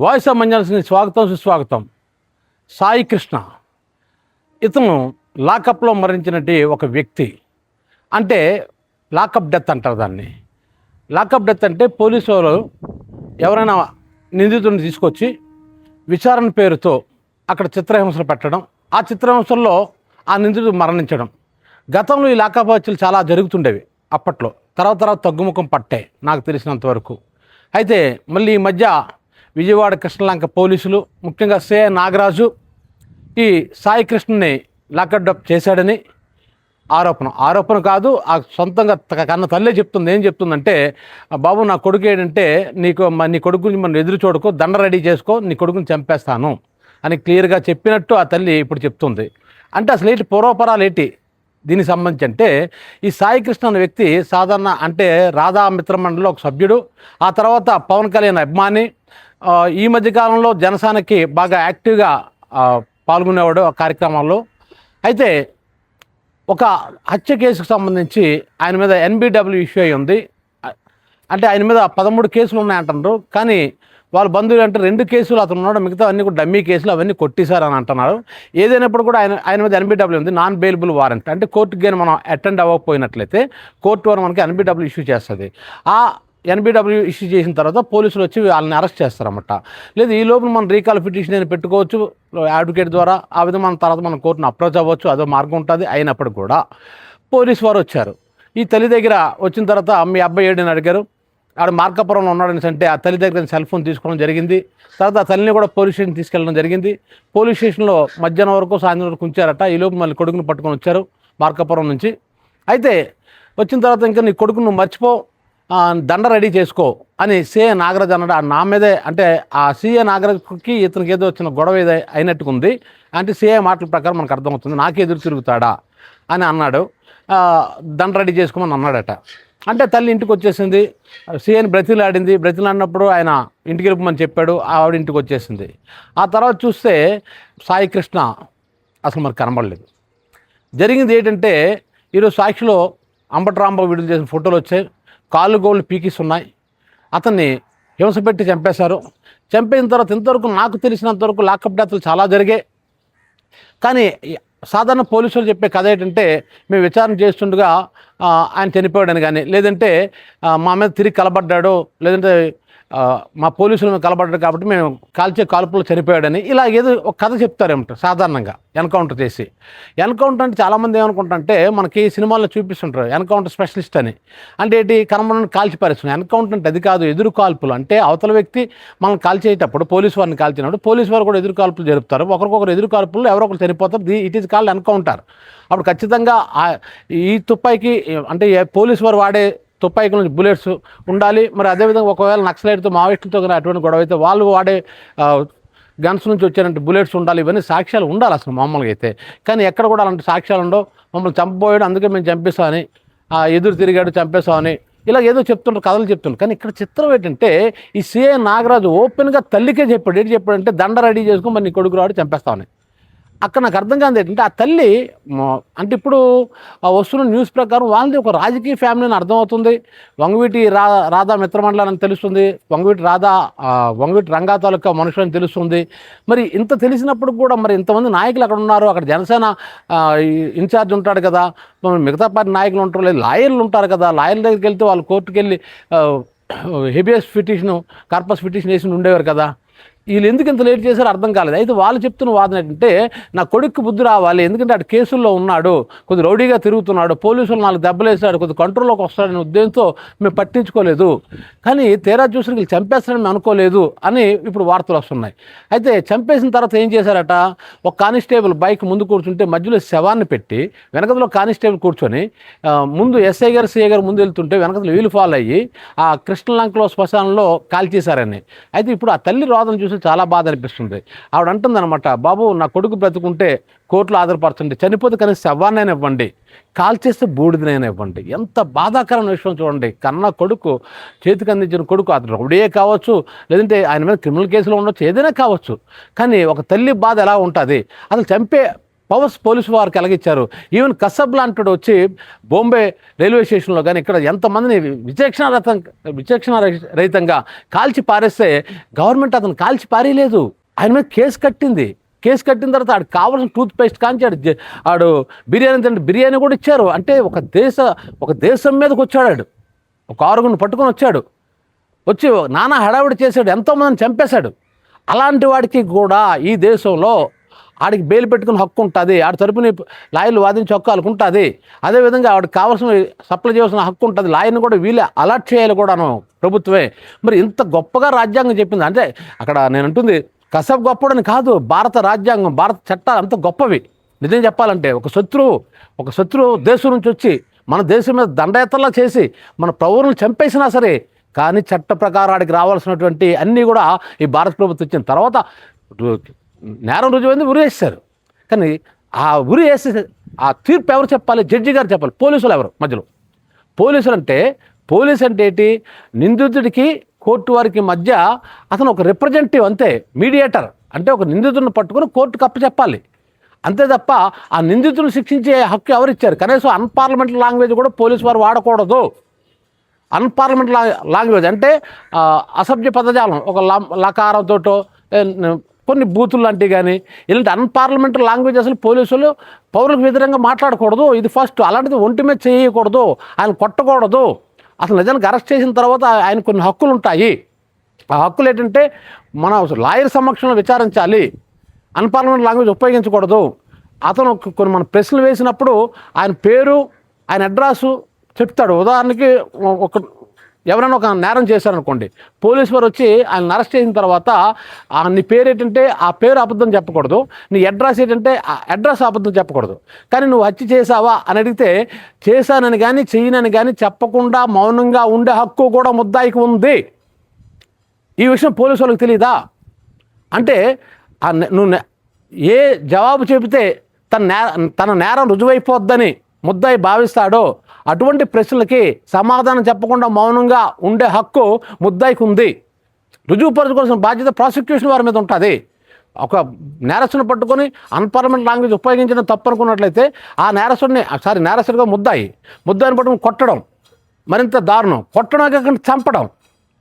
Voice of మంజాల్స్కి స్వాగతం సుస్వాగతం. సాయి కృష్ణ ఇతను లాకప్లో మరణించినట్టు ఒక వ్యక్తి. అంటే లాకప్ డెత్ అంటారు దాన్ని. లాకప్ డెత్ అంటే పోలీసు వాళ్ళు ఎవరైనా నిందితుడిని తీసుకొచ్చి విచారణ పేరుతో అక్కడ చిత్రహింసలు పెట్టడం, ఆ చిత్రహింసల్లో ఆ నిందితుడు మరణించడం. గతంలో ఈ లాకప్ హత్యలు చాలా జరుగుతుండేవి అప్పట్లో. తర్వాత తగ్గుముఖం పట్టాయి నాకు తెలిసినంతవరకు. అయితే మళ్ళీ ఈ మధ్య విజయవాడ కృష్ణలంక పోలీసులు, ముఖ్యంగా సిఐ నాగరాజు ఈ సాయి కృష్ణని లాకప్ చేశాడని ఆరోపణ కాదు, ఆ సొంతంగా కన్న తల్లే చెప్తుంది. ఏం చెప్తుందంటే, బాబు నా కొడుకు ఏంటంటే నీ కొడుకు గురించి మనం ఎదురు చూడకు, దండ రెడీ చేసుకో, నీ కొడుకుని చంపేస్తాను అని క్లియర్గా చెప్పినట్టు ఆ తల్లి ఇప్పుడు చెప్తుంది. అంటే అసలు ఏంటి పూర్వపరాలు ఏంటి దీనికి సంబంధించి అంటే, ఈ సాయి కృష్ణ అనే వ్యక్తి సాధారణ అంటే రాధా మిత్రమండలిలో ఒక సభ్యుడు, ఆ తర్వాత పవన్ కళ్యాణ్ అభిమాని, ఈ మధ్యకాలంలో జనసేనకి బాగా యాక్టివ్గా పాల్గొనేవాడు ఆ కార్యక్రమాల్లో. అయితే ఒక హత్య కేసుకు సంబంధించి ఆయన మీద NBW ఇష్యూ అయి ఉంది. అంటే ఆయన మీద 13 కేసులు ఉన్నాయంటున్నారు. కానీ వాళ్ళ బంధువులు అంటే 2 కేసులు అతను ఉన్నాడు, మిగతా అన్నీ కూడా డమ్మీ కేసులు, అవన్నీ కొట్టేశారని అంటున్నారు. ఏదైనప్పుడు కూడా ఆయన మీద NBW ఉంది, నాన్ బెయిలబుల్ వారెంట్. అంటే కోర్టుకి కానీ మనం అటెండ్ అవ్వకపోయినట్లయితే కోర్టు వారు మనకి NBW ఇష్యూ చేస్తుంది. ఆ NBW ఇష్యూ చేసిన తర్వాత పోలీసులు వచ్చి వాళ్ళని అరెస్ట్ చేస్తారన్నమాట. లేదు ఈ లోపల మనం రీకాల్ పిటిషన్ అని పెట్టుకోవచ్చు అడ్వకేట్ ద్వారా, ఆ విధంగా మన తర్వాత మనం కోర్టును అప్రోచ్ అవ్వచ్చు, అదో మార్గం ఉంటుంది. అయినప్పుడు కూడా పోలీసు వారు వచ్చారు. ఈ తల్లి దగ్గర వచ్చిన తర్వాత మీ అబ్బాయి ఏడని అడిగారు. ఆడ మార్కాపురంలో ఉన్నాడని అంటే ఆ తల్లి దగ్గర సెల్ ఫోన్ తీసుకోవడం జరిగింది. తర్వాత ఆ తల్లిని కూడా పోలీస్ స్టేషన్ తీసుకెళ్ళడం జరిగింది. పోలీస్ స్టేషన్లో మధ్యాహ్నం వరకు సాయంత్రం వరకు ఉంచారట. ఈ లోపు మళ్ళీ కొడుకుని పట్టుకొని వచ్చారు మార్కాపురం నుంచి. అయితే వచ్చిన తర్వాత ఇంకా నీ కొడుకును నువ్వు మర్చిపో, దండ రెడీ చేసుకో అని సిఐ నాగరాజు అన్నాడు. ఆ నా మీదే అంటే ఆ సిఐ నాగరాజుకి ఇతనికి ఏదో వచ్చిన గొడవ ఏదో అయినట్టుగా ఉంది. అంటే సిఐ మాటల ప్రకారం మనకు అర్థమవుతుంది, నాకే ఎదురు తిరుగుతాడా అని అన్నాడు. దండ రెడీ చేసుకోమని అన్నాడట. అంటే తల్లి ఇంటికి వచ్చేసింది. సిఐని బ్రతిలాడినప్పుడు ఆయన ఇంటికి వెళ్ళమని చెప్పాడు. ఆవిడ ఇంటికి వచ్చేసింది. ఆ తర్వాత చూస్తే సాయి కృష్ణ అసలు మనకు కనబడలేదు. జరిగింది ఏంటంటే, ఈరోజు సాక్షిలో అంబటి రాంబాబు విడుదల చేసిన ఫోటోలు వచ్చాయి. కాళ్ళు గోళ్ళు పీకిస్తున్నాయి. అతన్ని హింస పెట్టి చంపేశారు. చంపేసిన తర్వాత ఇంతవరకు నాకు తెలిసినంతవరకు లాకప్ డెత్లు చాలా జరిగాయి. కానీ సాధారణ పోలీసులు చెప్పే కథ ఏంటంటే, మేము విచారణ చేస్తుండగా ఆయన చనిపోయాడని, కానీ లేదంటే మా మీద తిరిగి కలబడ్డాడు, లేదంటే మా పోలీసుల మీద కలబడ్డాడు కాబట్టి మేము కాల్చే కాల్పులు చనిపోయాడని, ఇలా ఏదో ఒక కథ చెప్తారేమిట సాధారణంగా ఎన్కౌంటర్ చేసి. ఎన్కౌంటర్ అంటే చాలామంది ఏమనుకుంటారంటే, మనకి సినిమాల్లో చూపిస్తుంటారు ఎన్కౌంటర్ స్పెషలిస్ట్ అని. అంటే ఏంటి, కనబడని కాల్చి పారేస్తున్నాం. ఎన్కౌంటర్ అంటే అది కాదు, ఎదురు కాల్పులు. అంటే అవతల వ్యక్తి మనం కాల్చేటప్పుడు పోలీసు వారిని కాల్చినప్పుడు పోలీసు వారు కూడా ఎదురు కాల్పులు జరుపుతారు. ఒకరికొకరు ఎదురు కాల్పులు ఎవరో ఒకరు చనిపోతారు. It is called encounter. అప్పుడు ఖచ్చితంగా ఈ తుపాయికి అంటే పోలీసు వారు వాడే తుపాయికి నుంచి బుల్లెట్స్ ఉండాలి. మరి అదేవిధంగా ఒకవేళ నక్సలైట్తో మావోయిస్టులతో కానీ అటువంటి గొడవ అయితే వాళ్ళు వాడే గన్స్ నుంచి వచ్చారంటే బుల్లెట్స్ ఉండాలి. ఇవన్నీ సాక్ష్యాలు ఉండాలి అసలు మామూలుగా అయితే. కానీ ఎక్కడ కూడా అలాంటి సాక్ష్యాలు ఉండవు. మమ్మల్ని చంపబోయాడు అందుకే మేము చంపేస్తామని, ఎదురు తిరిగాడు చంపేస్తామని, ఇలా ఏదో చెప్తుంటారు, కథలు చెప్తుంటారు. కానీ ఇక్కడ చిత్రం ఏంటంటే, ఈ సిఐ నాగరాజు ఓపెన్గా తల్లికే చెప్పాడు. ఏంటి చెప్పాడంటే, దండ రెడీ చేసుకుని మరి నీ కొడుకు రాడు చంపేస్తామని. అక్కడ నాకు అర్థం కాదు ఏంటంటే, ఆ తల్లి అంటే ఇప్పుడు వస్తున్న న్యూస్ ప్రకారం వాళ్ళది ఒక రాజకీయ ఫ్యామిలీ అని అర్థమవుతుంది. వంగవీటి రాధా మిత్రమండలని తెలుస్తుంది, వంగవీటి రంగా తాలూకా మనుషులని తెలుస్తుంది. మరి ఇంత తెలిసినప్పుడు కూడా మరి ఇంతమంది నాయకులు అక్కడ ఉన్నారు. అక్కడ జనసేన ఇన్ఛార్జ్ ఉంటాడు కదా, మిగతా పార్టీ నాయకులు ఉంటారు, లేదు లాయర్లు ఉంటారు కదా. లాయర్ల దగ్గరికి వెళ్తే వాళ్ళు కోర్టుకు వెళ్ళి హెబియస్ పిటిషన్, కార్పస్ పిటిషన్ వేసి ఉండేవారు కదా. వీళ్ళు ఎందుకు ఇంత లేట్ చేశారో అర్థం కాలేదు. అయితే వాళ్ళు చెప్తున్న వాదన ఏంటంటే, నా కొడుకు బుద్ధి రావాలి, ఎందుకంటే అటు కేసుల్లో ఉన్నాడు, కొద్ది రౌడీగా తిరుగుతున్నాడు, పోలీసులు 4 దెబ్బలు వేసాడు, కొద్ది కంట్రోల్లోకి వస్తాడనే ఉద్దేశంతో మేము పట్టించుకోలేదు. కానీ తీరా చూసి వీళ్ళు చంపేస్తాడని మేము అనుకోలేదు అని ఇప్పుడు వార్తలు వస్తున్నాయి. అయితే చంపేసిన తర్వాత ఏం చేశారట, ఒక కానిస్టేబుల్ బైక్ ముందు కూర్చుంటే మధ్యలో శవాన్ని పెట్టి వెనకలో కానిస్టేబుల్ కూర్చొని ముందు ఎస్ఐ గారు సిఐ గారు ముందు వెళ్తుంటే వెనకలో వీలు ఫాలో అయ్యి ఆ కృష్ణలంకలో శ్మశానంలో కాల్చేశారని. అయితే ఇప్పుడు ఆ తల్లి రోదన చూసి చాలా బాధ అనిపిస్తుంది. ఆవిడ అంటుందన్నమాట, బాబు నా కొడుకు బ్రతుకుంటే కోర్టులో ఆధారపరచండి, చనిపోతే కనీసం శవాన్నైనా ఇవ్వండి, కాల్చేస్తే బూడిదనైనా ఇవ్వండి. ఎంత బాధాకరమైన విషయం చూడండి. కన్నా కొడుకు, చేతికి అందించిన కొడుకు, అతను రౌడీయే కావచ్చు, లేదంటే ఆయన మీద క్రిమినల్ కేసులో ఉండొచ్చు, ఏదైనా కావచ్చు. కానీ ఒక తల్లి బాధ ఎలా ఉంటుంది, అసలు పవర్స్ పోలీసు వారికి ఎలాగిచ్చారు. ఈవెన్ కసబ్ లాంటి వచ్చి బాంబే రైల్వే స్టేషన్లో కానీ ఇక్కడ ఎంతమందిని విచక్షణ రహితంగా కాల్చి పారేస్తే గవర్నమెంట్ అతను కాల్చి పారేయలేదు, ఆయన మీద కేసు కట్టింది. కేసు కట్టిన తర్వాత ఆడికి కావాల్సిన టూత్ పేస్ట్ కాంచి ఆడు బిర్యానీ తింటే బిర్యానీ కూడా ఇచ్చారు. అంటే ఒక దేశం మీదకి వచ్చాడు, ఒక ఆరుగురిని పట్టుకొని వచ్చి నానా హడావిడి చేశాడు, ఎంతోమందిని చంపేశాడు. అలాంటి వాడికి కూడా ఈ దేశంలో ఆడికి బెయిల్ పెట్టుకుని హక్కు ఉంటుంది, ఆడి తరపున లాయర్లు వాదించే హక్కు వాళ్ళకు ఉంటుంది. అదేవిధంగా ఆడికి కావాల్సిన సప్లై చేయాల్సిన హక్కు ఉంటుంది. లాయర్ని కూడా వీళ్ళే అలర్ట్ చేయాలి కూడాను ప్రభుత్వమే. మరి ఇంత గొప్పగా రాజ్యాంగం చెప్పింది అంటే అక్కడ నేను అంటుంది కసబ్ గొప్పడని కాదు, భారత రాజ్యాంగం భారత చట్టాలు అంత గొప్పవి. నిజం చెప్పాలంటే ఒక శత్రువు దేశం నుంచి వచ్చి మన దేశం మీద దండయాత్రలా చేసి మన పౌరులను చంపేసినా సరే కానీ చట్ట ప్రకారం ఆడికి రావాల్సినటువంటి అన్నీ కూడా ఈ భారత ప్రభుత్వం ఇచ్చిన తర్వాత నేరం రుజువైంది ఉరి వేస్తారు. కానీ ఆ ఉరి వేసి ఆ తీర్పు ఎవరు చెప్పాలి? జడ్జి గారు చెప్పాలి. పోలీసులు ఎవరు మధ్యలో? పోలీసు అంటే ఏంటి? నిందితుడికి కోర్టు వారికి మధ్య అతను ఒక రిప్రజెంటేటివ్, అంతే, మీడియేటర్. అంటే ఒక నిందితుడిని పట్టుకుని కోర్టుకు అప్పచెప్పాలి, అంతే తప్ప ఆ నిందితుడిని శిక్షించే హక్కు ఎవరిచ్చారు? కనీసం అన్పార్లమెంటరీ లాంగ్వేజ్ కూడా పోలీసు వారు వాడకూడదు. అన్పార్లమెంటరీ లాంగ్వేజ్ అంటే అసభ్య పదజాలం, ఒక లకారంతోటో కొన్ని బూతులు లాంటివి కానీ ఇలాంటి అన్పార్లమెంటరీ లాంగ్వేజ్ అసలు పోలీసులు పౌరులకు వ్యతిరేకంగా మాట్లాడకూడదు. ఇది ఫస్ట్. అలాంటిది ఒంటి మీద చేయకూడదు, ఆయన కొట్టకూడదు. అసలు నిజానికి అరెస్ట్ చేసిన తర్వాత ఆయన కొన్ని హక్కులు ఉంటాయి. ఆ హక్కులు ఏంటంటే మన లాయర్ సమక్షంలో విచారించాలి, అన్పార్లమెంటరీ లాంగ్వేజ్ ఉపయోగించకూడదు. అతను కొన్ని మన ప్రశ్నలు వేసినప్పుడు ఆయన పేరు, ఆయన అడ్రస్సు చెప్తాడు. ఉదాహరణకి ఎవరైనా ఒక నేరం చేశారనుకోండి, పోలీసు వారు వచ్చి ఆయన అరెస్ట్ చేసిన తర్వాత నీ పేరు ఏంటంటే ఆ పేరు అబద్ధం చెప్పకూడదు, నీ అడ్రస్ ఏంటంటే ఆ అడ్రస్ అబద్ధం చెప్పకూడదు. కానీ నువ్వు హత్య చేసావా అని అడిగితే చేశానని కానీ చేయనని కానీ చెప్పకుండా మౌనంగా ఉండే హక్కు కూడా ముద్దాయికి ఉంది. ఈ విషయం పోలీసు వాళ్ళకి తెలియదా? అంటే నువ్వు ఏ జవాబు చెబితే తన నేరం రుజువైపోద్దని ముద్దాయి భావిస్తాడో అటువంటి ప్రశ్నలకి సమాధానం చెప్పకుండా మౌనంగా ఉండే హక్కు ముద్దాయికి ఉంది. రుజువుపరచుకోవాల్సిన బాధ్యత ప్రాసిక్యూషన్ వారి మీద ఉంటుంది. ఒక నేరస్తుని పట్టుకొని అన్పార్లమెంట్ లాంగ్వేజ్ ఉపయోగించడం తప్పు అనుకున్నట్లయితే ఆ నేరస్తుడిగా ముద్దాయిని పట్టుకుని కొట్టడం మరింత దారుణం. కొట్టడం కాకుండా చంపడం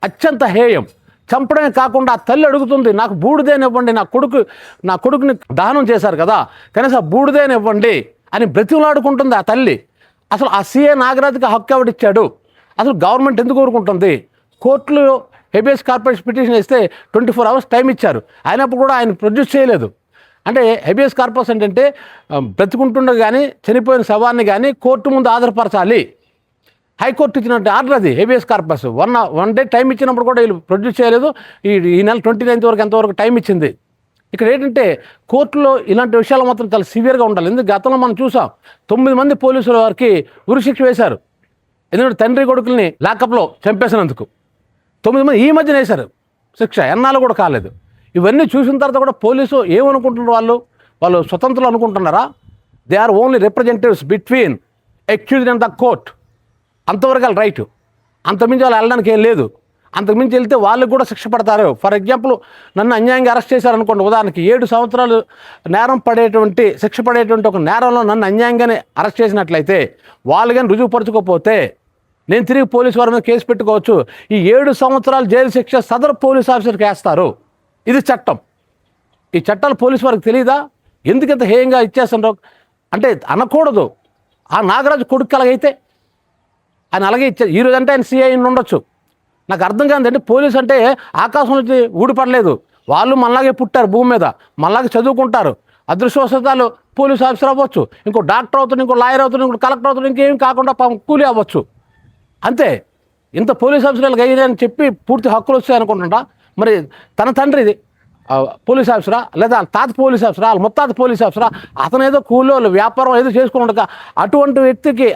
అత్యంత హేయం. చంపడమే కాకుండా ఆ తల్లి అడుగుతుంది, నాకు బూడిదేనివ్వండి, నా కొడుకుని దహనం చేశారు కదా, కనీసం ఆ బూడిదేనివ్వండి అని బ్రతిమలాడుకుంటుంది ఆ తల్లి. అసలు ఆ సిఏ నాగరాజ్కి హక్కు ఎవడిచ్చాడు? అసలు గవర్నమెంట్ ఎందుకు కోరుకుంటుంది? కోర్టులో హెబియస్ కార్పస్ పిటిషన్ ఇస్తే 24 hours టైం ఇచ్చారు, అయినప్పుడు కూడా ఆయన ప్రొడ్యూస్ చేయలేదు. అంటే హెబియస్ కార్పస్ ఏంటంటే బ్రతికుంటుండగా కానీ చనిపోయిన శవాన్ని కానీ కోర్టు ముందు ఆధారపరచాలి. హైకోర్టు ఇచ్చినట్టు ఆర్డర్ అది habeas corpus. One day time ఇచ్చినప్పుడు కూడా వీళ్ళు ప్రొడ్యూస్ చేయలేదు. ఈ నెల 29th వరకు ఎంతవరకు టైం ఇచ్చింది. ఇక్కడ ఏంటంటే కోర్టులో ఇలాంటి విషయాలు మాత్రం చాలా సివియర్గా ఉండాలి. ఎందుకు గతంలో మనం చూసాం 9 మంది పోలీసుల వారికి ఉరిశిక్ష వేశారు. ఎందుకంటే తండ్రి కొడుకుల్ని లాకప్లో చంపేసినందుకు 9 మంది ఈ మధ్యన వేశారు శిక్ష, ఎన్నాళ్ళు కూడా కాలేదు. ఇవన్నీ చూసిన తర్వాత కూడా పోలీసు ఏమనుకుంటున్నారు? వాళ్ళు స్వతంత్రులు అనుకుంటున్నారా? They are only representatives between accused and the court. అంతవరకు వాళ్ళ రైటు, అంతకుమించి వాళ్ళు వెళ్ళడానికి ఏం లేదు. అంతకుమించి వెళ్తే వాళ్ళకి కూడా శిక్ష పడతారు. ఫర్ ఎగ్జాంపుల్ నన్ను అన్యాయంగా అరెస్ట్ చేశారనుకోండి, ఉదాహరణకి 7 సంవత్సరాలు శిక్ష పడేటువంటి ఒక నేరంలో నన్ను అన్యాయంగానే అరెస్ట్ చేసినట్లయితే వాళ్ళు కానీ రుజువుపరచుకోకపోతే నేను తిరిగి పోలీసు వారి మీద కేసు పెట్టుకోవచ్చు. ఈ 7 సంవత్సరాలు జైలు శిక్ష సదరు పోలీస్ ఆఫీసర్కి వేస్తారు. ఇది చట్టం. ఈ చట్టాలు పోలీసు వారికి తెలియదా? ఎందుకంత హేయంగా ఇచ్చేస్తున్నారు అంటే అనకూడదు. ఆ నాగరాజు కొడుకు అలాగైతే ఆయన అలాగే ఇచ్చారు. ఈరోజు అంటే ఆయన సిఐ ఉండొచ్చు. నాకు అర్థం కాదండి, పోలీసు అంటే ఆకాశం నుంచి ఊడిపడలేదు. వాళ్ళు మనలాగే పుట్టారు భూమి మీద, మనలాగే చదువుకుంటారు. అదృష్టవశాలు పోలీసు ఆఫీసర్ అవ్వచ్చు, ఇంకో డాక్టర్ అవుతుంది, ఇంకో లాయర్ అవుతుంది, ఇంకో కలెక్టర్ అవుతుంది, ఇంకేం కాకుండా కూలీ అవ్వచ్చు. అంతే. ఇంత పోలీస్ ఆఫీసర్లకు అయ్యారని చెప్పి పూర్తి హక్కులు వస్తాయి అనుకుంటుంటా. మరి తన తండ్రి పోలీస్ ఆఫీసరా, లేదా తాత పోలీస్ ఆఫీసరా, వాళ్ళ ముత్తాత పోలీస్ ఆఫీసరా, అతను ఏదో కూలో వ్యాపారం ఏదో చేసుకున్నాడు. అటువంటి వ్యక్తికి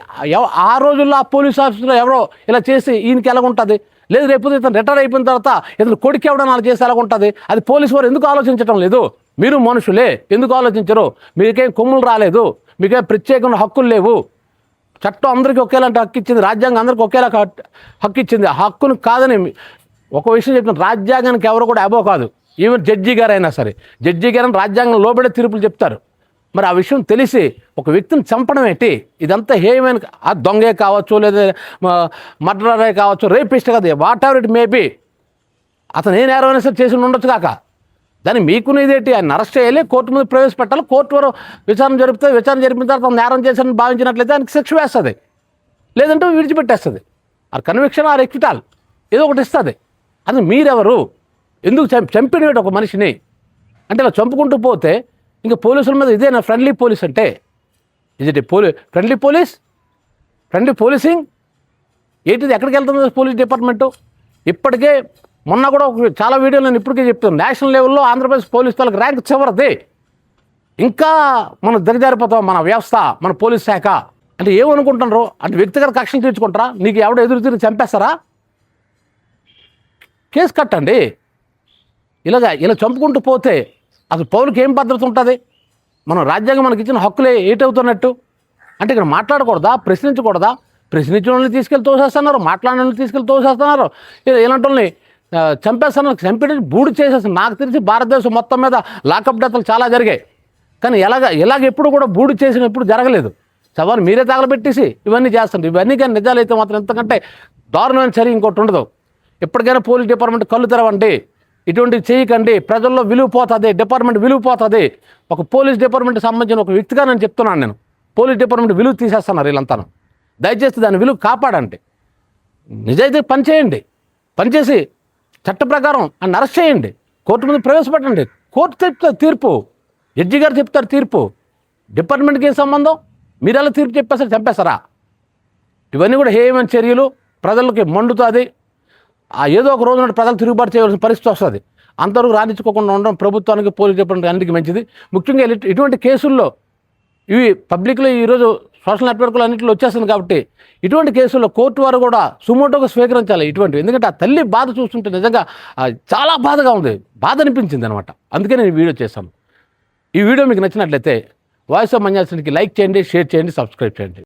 ఆ రోజుల్లో ఆ పోలీస్ ఆఫీసర్ ఎవరో ఇలా చేసి ఈయనకి ఎలాగుంటుంది? లేదు రేపు ఇతను రిటైర్ అయిపోయిన తర్వాత ఇతను కొడుకు ఎవడో అలా చేసి ఎలాగుంటుంది? అది పోలీసు వారు ఎందుకు ఆలోచించడం లేదు? మీరు మనుషులే, ఎందుకు ఆలోచించరు? మీకేం కొమ్ములు రాలేదు, మీకేం ప్రత్యేకమైన హక్కులు లేవు. చట్టం అందరికీ ఒకేలాంటి హక్కు ఇచ్చింది, రాజ్యాంగం అందరికీ ఒకేలా హక్కు ఇచ్చింది. ఆ హక్కును కాదని ఒక విషయం చెప్తున్నా, రాజ్యాంగానికి ఎవరు కూడా అబో కాదు. ఈవెన్ జడ్జి గారు అయినా సరే, జడ్జి గారని రాజ్యాంగం లోబడే తీర్పులు చెప్తారు. మరి ఆ విషయం తెలిసి ఒక వ్యక్తిని చంపడం ఏంటి? ఇదంతా హేయమైన ఆ దొంగే కావచ్చు, లేదా మర్డరే కావచ్చు, రేపిస్ట్ కదా, వాట్ ఎవర్ ఇట్ మేబీ, అతను ఏ నేరమైనా సరే చేసి ఉండొచ్చు కాక, దాన్ని మీకునేదేంటి? ఆయన అరెస్ట్ చేయాలి, కోర్టు మీద ప్రవేశపెట్టాలి, కోర్టు వారు విచారణ జరిపితే, విచారణ జరిపిన తర్వాత నేరం చేశారని భావించినట్లయితే ఆయనకి శిక్ష వేస్తుంది, లేదంటే విడిచిపెట్టేస్తుంది. ఆ కన్విక్షన్ ఆర్ ఎక్విటాల్ ఏదో ఒకటి ఇస్తుంది. అది మీరెవరు? ఎందుకు చంపినట్టు ఒక మనిషిని? అంటే ఇలా చంపుకుంటూ పోతే ఇంకా పోలీసుల మీద ఇదేనా ఫ్రెండ్లీ పోలీస్ అంటే? ఇది ఫ్రెండ్లీ పోలీసింగ్ ఏంటిది? ఎక్కడికి వెళ్తుంది పోలీస్ డిపార్ట్మెంటు? ఇప్పటికే మొన్న కూడా చాలా వీడియోలు నేను ఇప్పటికే చెప్తాను, నేషనల్ లెవెల్లో ఆంధ్రప్రదేశ్ పోలీస్ వాళ్ళకి ర్యాంక్ చివరిది. ఇంకా మనం దిగజారిపోతాం మన వ్యవస్థ, మన పోలీస్ శాఖ. అంటే ఏమనుకుంటున్నారు? అంటే వ్యక్తిగత కక్షలు తీర్చుకుంటారా? నీకు ఎవడో ఎదురు తిరిగి చంపేస్తారా? కేసు కట్టండి. ఇలా చంపుకుంటూ పోతే అసలు పౌరులకు ఏం భద్రత ఉంటుంది? మనం రాజ్యాంగం మనకి ఇచ్చిన హక్కులే ఏటవుతున్నట్టు? అంటే ఇక్కడ మాట్లాడకూడదా? ప్రశ్నించకూడదా? ప్రశ్నించిన వాళ్ళని తీసుకెళ్ళి తోసేస్తున్నారు, మాట్లాడిన వాళ్ళని తీసుకెళ్ళి తోసేస్తున్నారు, ఇలాంటి వాళ్ళని చంపేస్తున్నారు, చంపేసి బూడి చేసేస్తున్నారు. నాకు తెలిసి భారతదేశం మొత్తం మీద లాకప్ డెత్లు చాలా జరిగాయి, కానీ ఇలాగ ఎప్పుడు కూడా బూడి చేసిన ఎప్పుడు జరగలేదు. సవాలు మీరే తగలబెట్టేసి ఇవన్నీ చేస్తుంటారు. ఇవన్నీ కానీ నిజాలైతే మాత్రం ఎంతకంటే దారుణమైన చర్య ఇంకోటి ఉండదు. ఎప్పటికైనా పోలీస్ డిపార్ట్మెంట్ కళ్ళు తెరవండి, ఇటువంటివి చేయకండి. ప్రజల్లో విలువ పోతుంది, డిపార్ట్మెంట్ విలువ పోతుంది. ఒక పోలీస్ డిపార్ట్మెంట్కి సంబంధించిన ఒక వ్యక్తిగా నేను చెప్తున్నాను, నేను పోలీస్ డిపార్ట్మెంట్ విలువ తీసేస్తున్నారు వీళ్ళంతా. దయచేసి దాని విలువ కాపాడండి, నిజాయితీ పనిచేయండి, పనిచేసి చట్ట ప్రకారం అని అరెస్ట్ చేయండి, కోర్టు ముందు ప్రవేశపెట్టండి. కోర్టు చెప్తారు తీర్పు, జడ్జి గారు చెప్తారు తీర్పు. డిపార్ట్మెంట్కి ఏం సంబంధం? మీరు ఎలా తీర్పు చెప్పేస్తారు? చంపేస్తారా? ఇవన్నీ కూడా హేయమైన చర్యలు. ప్రజలకి మండుతుంది. ఏదో ఒక రోజు నుండి ప్రజలు తిరుగుబాటు చేయవలసిన పరిస్థితి వస్తుంది. అంతవరకు రాణించుకోకుండా ఉండడం ప్రభుత్వానికి, పోలీస్ డిపార్ట్మెంట్ అన్నిటికీ మంచిది. ముఖ్యంగా ఇటువంటి కేసుల్లో ఇవి పబ్లిక్లో ఈరోజు సోషల్ నెట్వర్క్లు అన్నింటిలో వచ్చేస్తుంది కాబట్టి ఇటువంటి కేసుల్లో కోర్టు వారు కూడా సుమోటోగా స్వీకరించాలి ఇటువంటివి. ఎందుకంటే ఆ తల్లి బాధ చూస్తుంటే నిజంగా చాలా బాధగా ఉంది, బాధ అనిపించింది అనమాట. అందుకే నేను ఈ వీడియో చేశాను. ఈ వీడియో మీకు నచ్చినట్లయితే వాయిస్ ఆఫ్ మంజాల్సన్కి లైక్ చేయండి, షేర్ చేయండి, సబ్స్క్రైబ్ చేయండి.